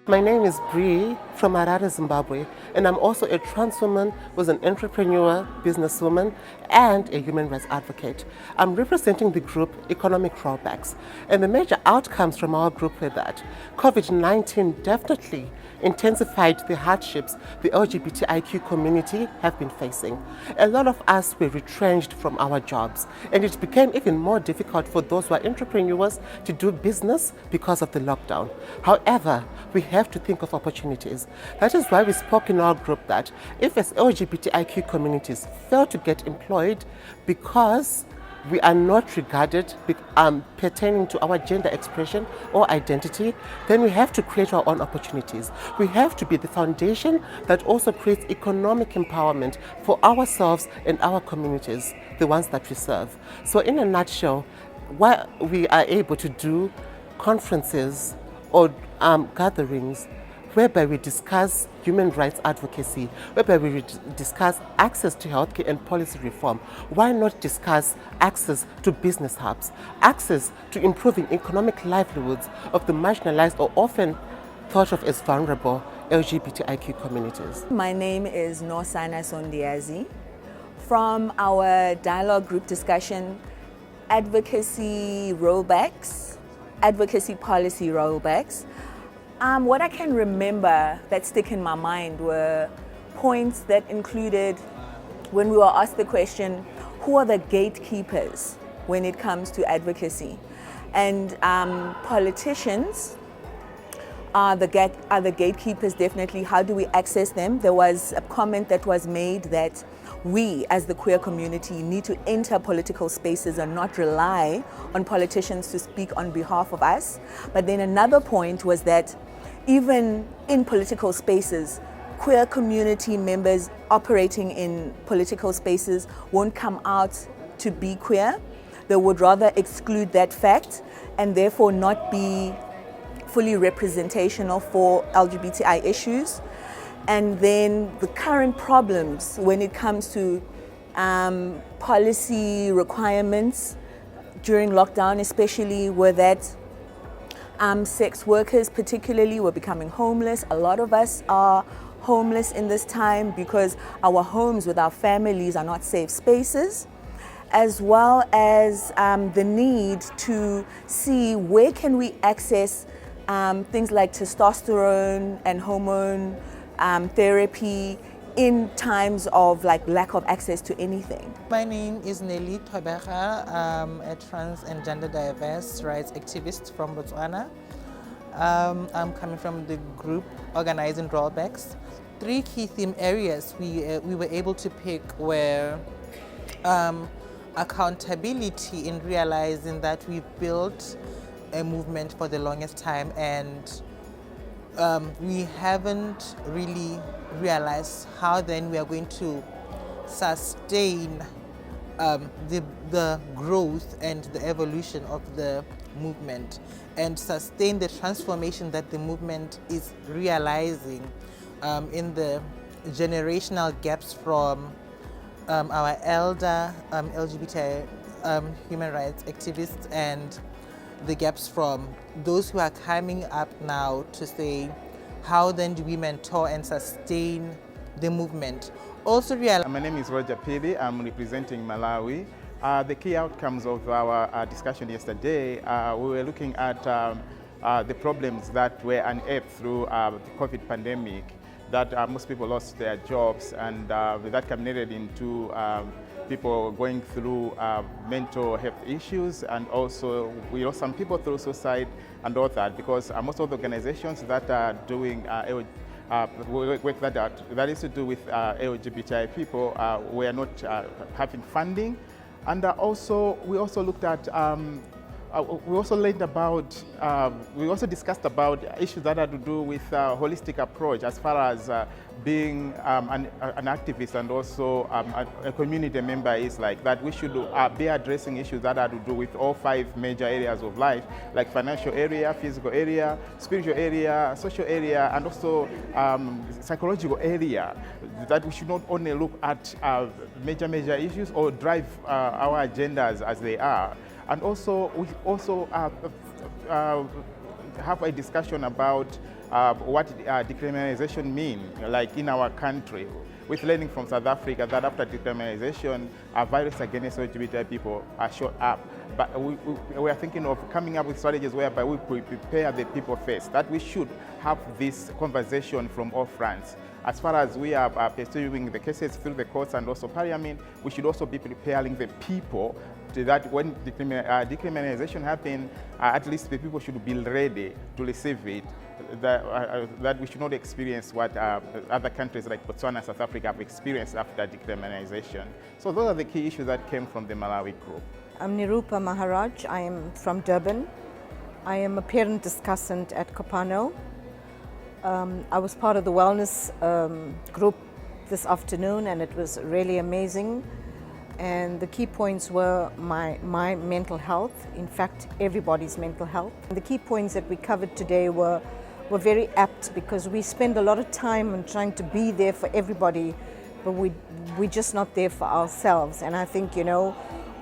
My name is Bree from Harare, Zimbabwe, and I'm also a trans woman who's an entrepreneur, businesswoman, and a human rights advocate. I'm representing the group Economic Rollbacks, and the major outcomes from our group were that COVID-19 definitely intensified the hardships the LGBTIQ community have been facing. A lot of us were retrenched from our jobs, and it became even more difficult for those who are entrepreneurs to do business because of the lockdown. However, we have to think of opportunities. That is why we spoke in our group that if as LGBTIQ communities fail to get employed because we are not regarded pertaining to our gender expression or identity, then we have to create our own opportunities. We have to be the foundation that also creates economic empowerment for ourselves and our communities, the ones that we serve. So in a nutshell, why we are able to do conferences or gatherings whereby we discuss human rights advocacy, whereby we discuss access to healthcare and policy reform. Why not discuss access to business hubs, access to improving economic livelihoods of the marginalized or often thought of as vulnerable LGBTIQ communities? My name is Nosana Sondiazi. From our dialogue group discussion, advocacy rollbacks, advocacy policy rollbacks, what I can remember that stick in my mind were points that included when we were asked the question, who are the gatekeepers when it comes to advocacy? And politicians are the gatekeepers, definitely. How do we access them? There was a comment that was made that we, as the queer community, need to enter political spaces and not rely on politicians to speak on behalf of us. But then another point was that even in political spaces, queer community members operating in political spaces won't come out to be queer. They would rather exclude that fact and therefore not be fully representational for LGBTI issues. And then the current problems when it comes to policy requirements during lockdown especially were that sex workers particularly were becoming homeless. A lot of us are homeless in this time because our homes with our families are not safe spaces, as well as the need to see where can we access things like testosterone and hormone therapy in times of lack of access to anything. My name is Nelly Tobecha. I'm a trans and gender diverse rights activist from Botswana. I'm coming from the group organizing Rollbacks. 3 key theme areas we were able to pick were accountability in realizing that we built a movement for the longest time and we haven't really realized how then we are going to sustain the growth and the evolution of the movement and sustain the transformation that the movement is realizing in the generational gaps from our elder LGBTI human rights activists and the gaps from those who are coming up now to say, how then do we mentor and sustain the movement? Also realize. My name is Roger Pili. I'm representing Malawi. The key outcomes of our discussion yesterday, we were looking at the problems that were unearthed through the COVID pandemic, that most people lost their jobs, and that culminated into people going through mental health issues, and also we lost some people through suicide and all that, because most of the organizations that are doing work that is to do with LGBTI people were not having funding. And also we also looked at we also learned about, we also discussed about issues that had to do with a holistic approach as far as being an activist and also a community member is like that. We should be addressing issues that have to do with all 5 major areas of life, like financial area, physical area, spiritual area, social area, and also psychological area. That we should not only look at major issues or drive our agendas as they are. And also, we also have a discussion about what decriminalization means, like in our country, with learning from South Africa that after decriminalization, violence against LGBTI people are shot up. But we are thinking of coming up with strategies whereby we prepare the people first, that we should have this conversation from all fronts. As far as we are pursuing the cases through the courts and also parliament, we should also be preparing the people to that when decriminalization happens, at least the people should be ready to receive it. That we should not experience what other countries like Botswana and South Africa have experienced after decriminalization. So those are the key issues that came from the Malawi group. I'm Nirupa Maharaj. I am from Durban. I am a parent discussant at Kopano. I was part of the wellness group this afternoon, and it was really amazing. And the key points were my mental health, in fact, everybody's mental health. The key points that we covered today were very apt, because we spend a lot of time on trying to be there for everybody, but we're just not there for ourselves. And I think,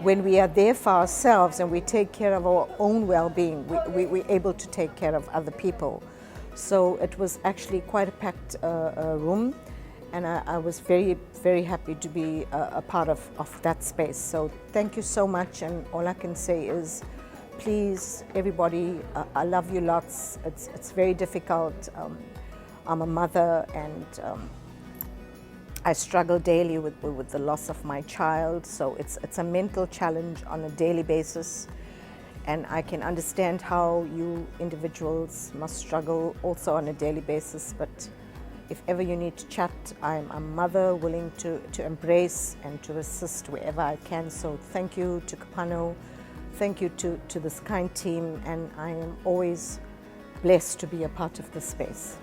when we are there for ourselves and we take care of our own well-being, we're able to take care of other people. So it was actually quite a packed room, and I was very, very happy to be a part of that space. So thank you so much, and all I can say is, please, everybody, I love you lots. It's very difficult. I'm a mother, and I struggle daily with the loss of my child, so it's a mental challenge on a daily basis. And I can understand how you individuals must struggle also on a daily basis, but if ever you need to chat, I'm a mother willing to embrace and to assist wherever I can. So thank you to Kopano, thank you to this kind team, and I am always blessed to be a part of this space.